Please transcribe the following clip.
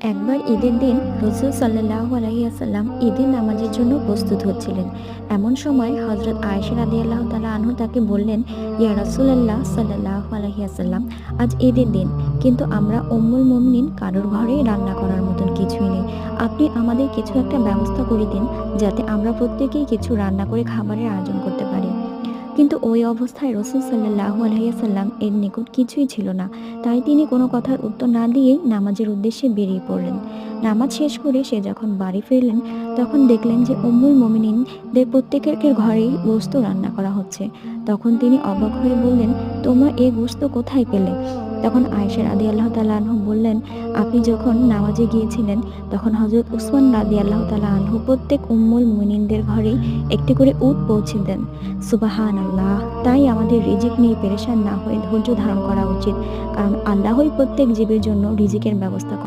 একবার ঈদের দিন রাসূল সাল্লাল্লাহু আলাইহি ওয়াসাল্লাম ঈদের নামাজের জন্য প্রস্তুত হচ্ছিলেন। এমন সময় হযরত আয়েশা রাদিয়াল্লাহু তাআলা আনহা তাকে বললেন, ইয়া রাসূলুল্লাহ সাল্লাল্লাহু আলাইহি ওয়াসাল্লাম, আজ ঈদের দিন, কিন্তু আমরা উম্মুল মুমিনিন কারোর ঘরেই রান্না করার মতন কিছুই নেই। আপনি আমাদের কিছু একটা ব্যবস্থা করে দিন, যাতে আমরা প্রত্যেকেই কিছু রান্না করে খাবারের আয়োজন করতে পারি। কিন্তু ওই অবস্থায় রাসূল সাল্লাল্লাহু আলাইহি ওয়াসাল্লাম এর নিকট কিছুই ছিল না। তাই তিনি কোনো কথার উত্তর না দিয়েই নামাজের উদ্দেশ্যে বেরিয়ে পড়লেন। নামাজ শেষ করে সে যখন বাড়ি ফিরলেন, তখন দেখলেন যে উম্মুল মুমিনিনদের প্রত্যেকের ঘরেই গোশত রান্না করা হচ্ছে। তখন তিনি অবাক হয়ে বললেন, তোমরা এ গোশত কোথায় পেলে? তখন আয়েশা রাদিয়াল্লাহু তাআলা আনহা বললেন, আপনি যখন নামাজে গিয়েছিলেন, তখন হযরত উসমান রাদিয়াল্লাহু তাআলা আনহু প্রত্যেক উম্মুল মুমিনিনদের ঘরেই একটি করে উট পৌঁছে দেন। সুবহানাল্লাহ! তাই আমাদের রিজিক নিয়ে পেরেশান না হয়ে ধৈর্য ধারণ করা উচিত। কারণ আল্লাহই প্রত্যেক জীবের জন্য রিজিকের ব্যবস্থা করেন।